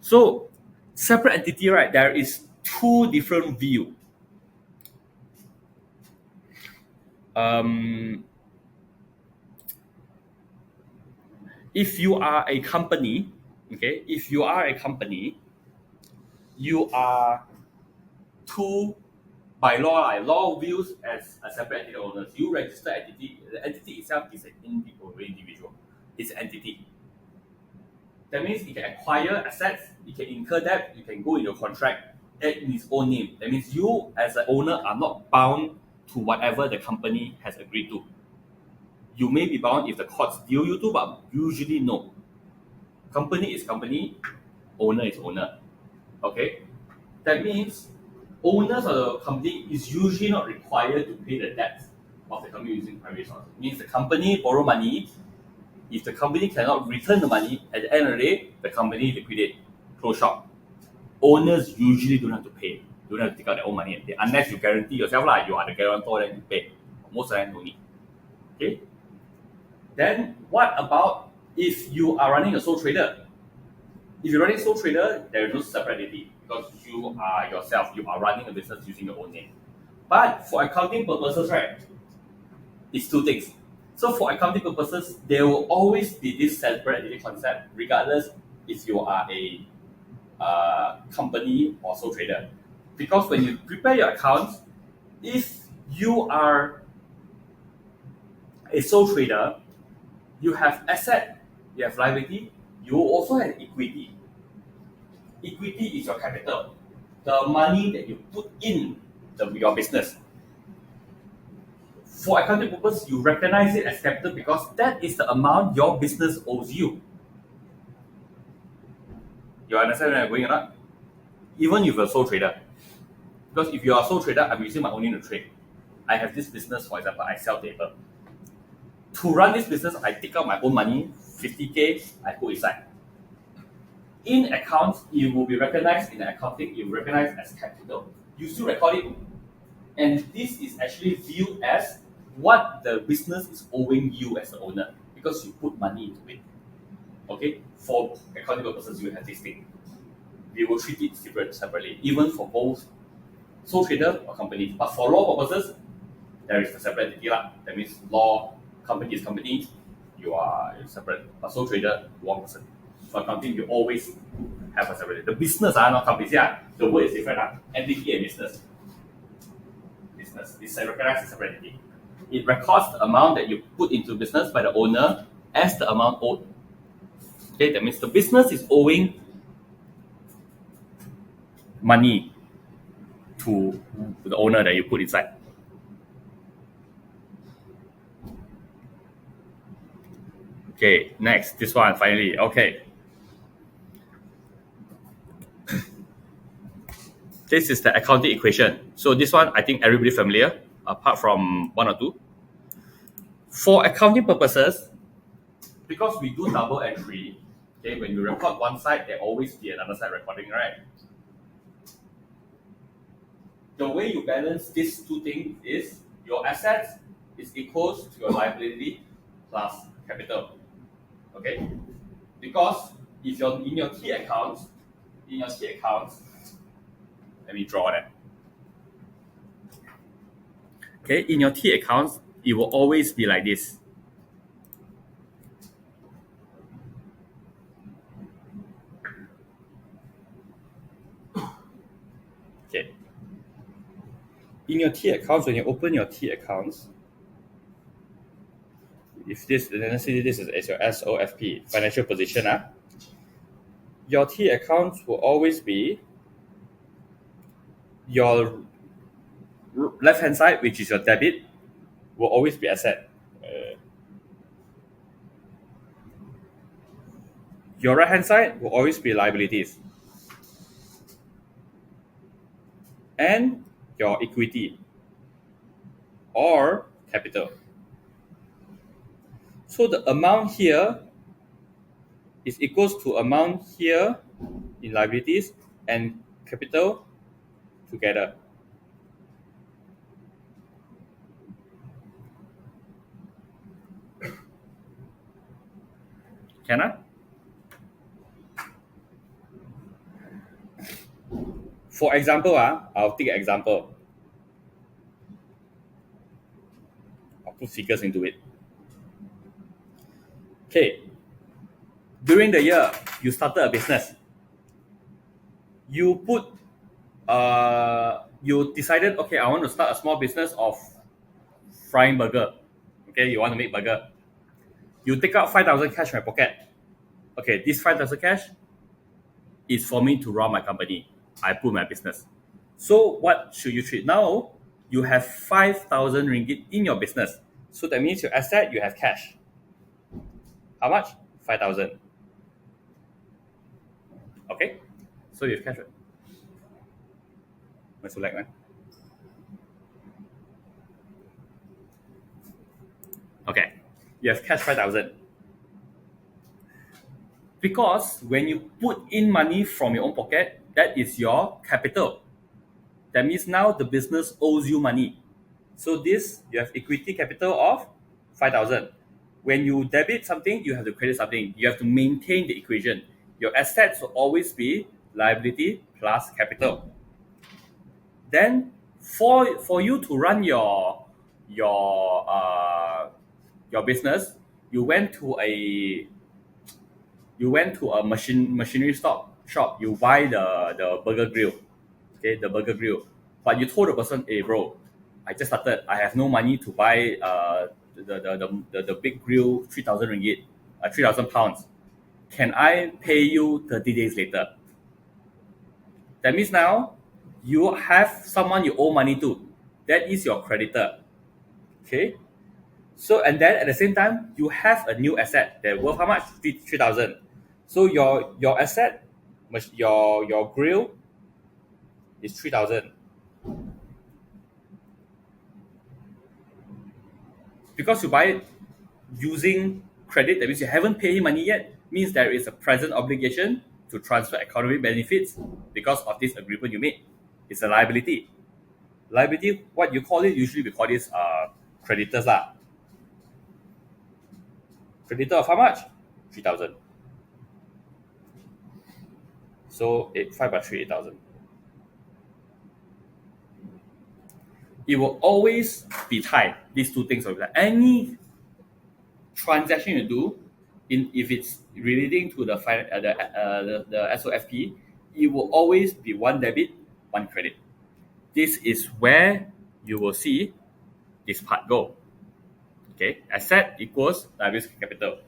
So separate entity, right? There is two different view. Um, if you are a company, okay, if you are a company, you are two by law, like law views as a separate entity owners. You register entity, the entity itself is an individual. It's an entity. That means it can acquire assets, it can incur debt, you can go in your contract in its own name. That means you as an owner are not bound to whatever the company has agreed to. You may be bound if the courts deal you to, but usually no. Company is company, owner is owner. Okay? That means owners of the company is usually not required to pay the debt of the company using private resources. It means the company borrow money. If the company cannot return the money, at the end of the day, the company liquidate, close shop. Owners usually don't have to pay, don't have to take out their own money and pay, unless you guarantee yourself, like you are the guarantor, then you pay. Most of them don't need. Okay? Then what about if you are running a sole trader? If you're running a sole trader, there is no separate entity because you are yourself, you are running a business using your own name. But for accounting purposes, right, it's two things. So for accounting purposes, there will always be this separate entity concept, regardless if you are a company or sole trader. Because when you prepare your accounts, if you are a sole trader, you have asset, you have liability, you also have equity. Equity is your capital, the money that you put in your business. For accounting purpose, you recognize it as capital because that is the amount your business owes you. You understand where I'm going or not? Even if you're a sole trader. Because if you are a sole trader, I'm using my own name to trade. I have this business, for example, I sell paper. To run this business, I take out my own money, 50K, I put inside. In accounts, it will be recognized in accounting, it will be recognized as capital. You still record it. And this is actually viewed as what the business is owing you as the owner because you put money into it. Okay? For accounting purposes, you have this thing. We will treat it separately, even for both sole trader or company. But for law purposes, there is a separate entity. That means law, company is company, you are separate. But sole trader, one person. For accounting, you always have a separate. The business are not companies. Yeah, the word is different. Entity and business. Business is recognized as separate entity. It records the amount that you put into business by the owner as the amount owed. Okay, that means the business is owing money to the owner that you put inside. Okay, next, this one finally. Okay. This is the accounting equation. So this one, I think everybody familiar, apart from one or two. For accounting purposes, because we do double entry, okay, when you record one side, there always be another side recording, right? The way you balance these two things is your assets is equals to your liability plus capital. Okay? Because if you're in your T accounts, let me draw that. Okay, in your T accounts, it will always be like this. Okay. In your T accounts, when you open your T accounts, if this, let's say this is your SOFP, financial position, your T accounts will always be your left hand side, which is your debit, will always be asset. Your right hand side will always be liabilities. And your equity or capital. So the amount here is equals to amount here in liabilities and capital together. Can I? For example, I'll take an example. I'll put figures into it. Okay, during the year, you started a business. You put, you decided, okay, I want to start a small business of frying burger. Okay, you want to make burger. You take out 5,000 cash from my pocket. Okay, this 5,000 cash is for me to run my company. I put my business. So what should you treat now? You have 5,000 ringgit in your business. So that means your asset, you have cash. How much? 5,000. Okay, so you have cash. Let's select one. Okay, you have cash 5,000. Because when you put in money from your own pocket, that is your capital. That means now the business owes you money. So this, you have equity capital of 5,000. When you debit something, you have to credit something. You have to maintain the equation. Your assets will always be liability plus capital. Then for you to run your business, you went to a machinery shop. You buy the burger grill, okay, the burger grill. But you told the person, hey bro, I just started. I have no money to buy the big grill, 3,000 ringgit, 3,000 pounds. Can I pay you 30 days later? That means now you have someone you owe money to. That is your creditor. Okay. So and then at the same time, you have a new asset that worth how much? 3,000. So your asset, your grill is 3,000. Because you buy it using credit, that means you haven't paid him money yet, means there is a present obligation to transfer economic benefits because of this agreement you made. It's a liability. Liability, what you call it, usually we call this creditors lah. Creditor of how much? 3,000. So 5 by 3, 8,000. It will always be tied. These two things will be like any transaction you do, if it's relating to the SOFP, it will always be one debit, one credit. This is where you will see this part go. Okay, asset equals liability capital.